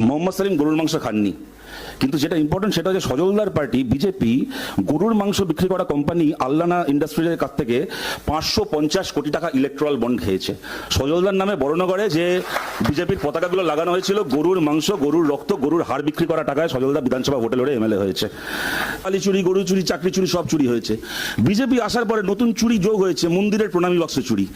মোহাম্মদ সেলিম গরুর মাংস খাননি, কিন্তু যেটা ইম্পর্টেন্ট সেটা হচ্ছে সজলদার পার্টি বিজেপি গরুর মাংস বিক্রি করা কোম্পানি আল্লানা ইন্ডাস্ট্রিজের কাছ থেকে 550 কোটি টাকা ইলেকট্রাল বন্ড খেয়েছে। সজলদার নামে বড়নগরে যে বিজেপির পতাকাগুলো লাগানো হয়েছিল গরুর মাংস, গরুর রক্ত, গরুর হাড় বিক্রি করা টাকায় সজলদা বিধানসভা ভোটে লড়ে এমএলএ হয়েছে। কালী চুরি, গরু চুরি, চাকরি চুরি, সব চুরি হয়েছে। বিজেপি আসার পরে নতুন চুরি যোগ হয়েছে, মন্দিরের প্রণামী বাক্স চুরি।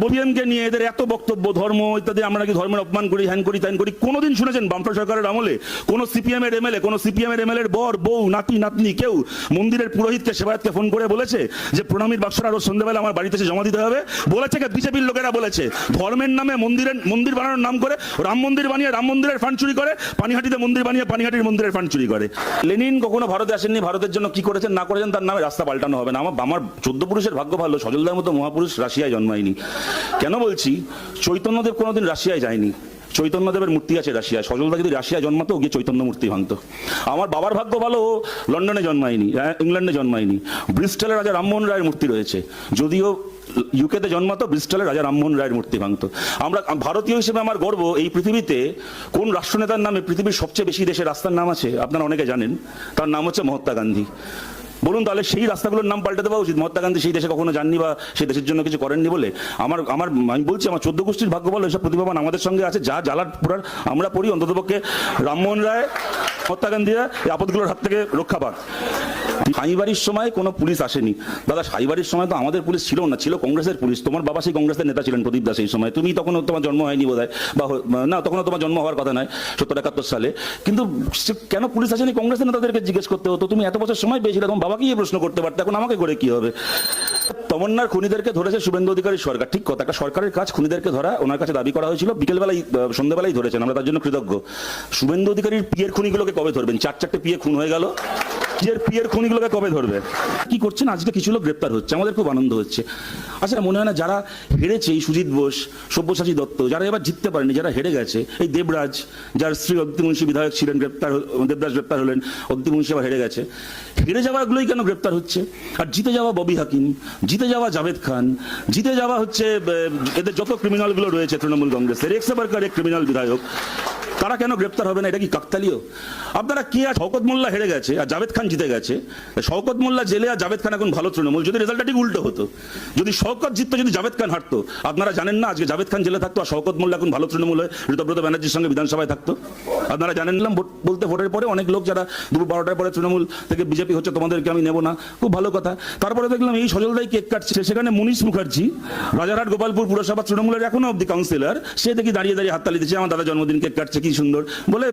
ববিএমকে নিয়ে এদের এত বক্তব্য, ধর্ম ইত্যাদি, আমরা নাকি ধর্মের অপমান করি, হ্যান করি, ত্যান করি। কোনোদিন শুনেছেন বামফ্রন্ট সরকারের আমলে কোনো সিপিএম এর এমএলএ, কোনো সিপিএম এর এমএলএ বর, বউ, নাতি, নাতনি কেউ মন্দিরের পুরোহিতকে, সেবায়তকে ফোন করে বলেছে যে প্রণামীর বাক্সটা রোজ সন্ধ্যাবেলা আমার বাড়িতে এসে জমা দিতে হবে? বলেছে কে? বিজেপির লোকেরা বলেছে। ধর্মের নামে মন্দির বানানোর নাম করে রাম মন্দির বানিয়ে রাম মন্দিরের ফান্ড চুরি করে, পানিহাটিতে মন্দির বানিয়ে পানিহাটির মন্দিরের ফান্ড চুরি করে। লেনিন কখনো ভারতে আসেননি, ভারতের জন্য কি করেছেন না করেছেন তার নামে রাস্তা পাল্টানো হবে না। আমার 14 পুরুষের ভাগ্য ভালো, সজলদার মতো মহাপুরুষ রাশিয়ায় জন্মায়নি। কেন বলছি? চৈতন্যদেব কোনোদিন রাশিয়ায় যায়নি, চৈতন্যদেবের মূর্তি আছে রাশিয়ায়। সজলদা যদি রাশিয়ায় জন্মাতো, গিয়ে চৈতন্য মূর্তি ভাঙতো। আমার বাবার ভাগ্য ভালো, ও লন্ডনে জন্মায়নি, ইংল্যান্ডে জন্মায়নি। ব্রিস্টলের রাজা রামমোহন রায়ের মূর্তি রয়েছে, যদিও ইউকেতে জন্মাতো, ব্রিস্টলের রাজা রামমোহন রায়ের মূর্তি ভাঙতো। আমরা ভারতীয় হিসেবে আমার গর্ব, এই পৃথিবীতে কোন রাষ্ট্রনেতার নামে পৃথিবীর সবচেয়ে বেশি দেশের রাস্তার নাম আছে আপনারা অনেকে জানেন, তার নাম হচ্ছে মহাত্মা গান্ধী। বলুন তাহলে সেই রাস্তাগুলোর নাম পাল্টে দেওয়া উচিত? মহাত্মা গান্ধী সেই দেশে কখনো যাননি বা সেই দেশের জন্য কিছু করেননি বলে? আমি বলছি আমার 14 গোষ্ঠীর ভাগ্য বলো এসব প্রতিভাবান আমাদের সঙ্গে আছে। যা জ্বালার পুরার আমরা পড়ি, অন্ততপক্ষে রামমোহন রায়, মহাত্মা গান্ধীরা এই আপদগুলোর হাত থেকে রক্ষা পাক। সাইবাড়ির সময় কোনো পুলিশ আসেনি দাদা, সাইবাড়ির সময় তো আমাদের পুলিশ ছিল না, ছিল কংগ্রেসের পুলিশ। তোমার বাবা সেই কংগ্রেসের নেতা ছিলেন, প্রদীপ দাস। এই সময় তুমি তখন তোমার জন্ম হয়নি বোধহয়, বা না তখনও তোমার জন্ম হওয়ার কথা নয়, 70-71 সালে। কিন্তু কেন পুলিশ আসেনি? কংগ্রেসের নেতাদেরকে জিজ্ঞেস করতে হতো। তুমি এত বছর সময় পেয়েছিলে, তোমার বাবাকে গিয়ে প্রশ্ন করতে পারতে, এখন আমাকে করে কি হবে? তমন্নার খুনিদেরকে ধরেছে শুভেন্দু অধিকারী সরকার, ঠিক কথা, একটা সরকারের কাজ খুনিদেরকে ধরা। ওনার কাছে দাবি করা হয়েছিল, বিকেলবেলায় সন্ধ্যাবেলায় ধরেছেন, আমরা তার জন্য কৃতজ্ঞ। শুভেন্দু অধিকারীর পিয়ের খুনিগুলোকে কবে ধরবেন? 4-4টে পিয়ে খুন হয়ে গেল, পিয়ের খুনিগুলোকে কবে ধরবে? কি করছেন? আজকে কিছু লোক গ্রেপ্তার হচ্ছে, আমাদের খুব আনন্দ হচ্ছে। আচ্ছা, মনে হয় না যারা হেরেছে, এই সুজিত বোস, সব্যসাচী দত্ত, যারা এবার জিততে পারেনি, যারা হেরে গেছে, এই দেবরাজ, যার স্ত্রী অদিতি মুন্সি বিধায়ক ছিলেন, দেবরাজ গ্রেপ্তার হলেন, অদিতি মুন্সি আবার হেরে গেছে। হেরে যাওয়াগুলোই কেন গ্রেপ্তার হচ্ছে? আর জিতে যাওয়া ববি হাকিম, জিতে যাওয়া জাভেদ খান, জিতে যাওয়া হচ্ছে এদের যত ক্রিমিনালগুলো রয়েছে তৃণমূল কংগ্রেসের, এক্স-বারকার এক ক্রিমিনাল বিধায়ক, তারা কেন গ্রেপ্তার হবে না? এটা কি কাকতালীয়? আপনারা কি? আর শওকত মোল্লা হেরে গেছে আর জাভেদ খান জিতে গেছে। শওকত মোল্লা জেলে আর জাভেদ খান এখন ভালো তৃণমূল। যদি রেজাল্টটা ঠিক উল্টো হতো, যদি শওকত জিততো, যদি জাভেদ খান হারতো, আপনারা জানেন না আজকে জাভেদ খান জেলে থাকতো আর শওকত মোল্লা এখন ভালো তৃণমূল হয়ে ঋতব্রত ব্যানার্জির সঙ্গে বিধানসভায় থাকতো? আপনারা জানেন না? বলতে ভোটের পরে অনেক লোক যারা দুপুর 12টার পরে তৃণমূল থেকে বিজেপি হচ্ছে, তোমাদেরকে আমি নেবো না, খুব ভালো কথা। তারপরে দেখলাম এই সজলদাই কেক কাটছে, সেখানে মুনিশ মুখার্জি, রাজারহাট গোপালপুর পুরসভা তৃণমূলের এখনো অব্দি কাউন্সিলর, সে দেখি দাঁড়িয়ে দাঁড়িয়ে হাততালি দিচ্ছে, আমার দাদা জন্মদিন কেক কাটছে, কি সুন্দর বলে।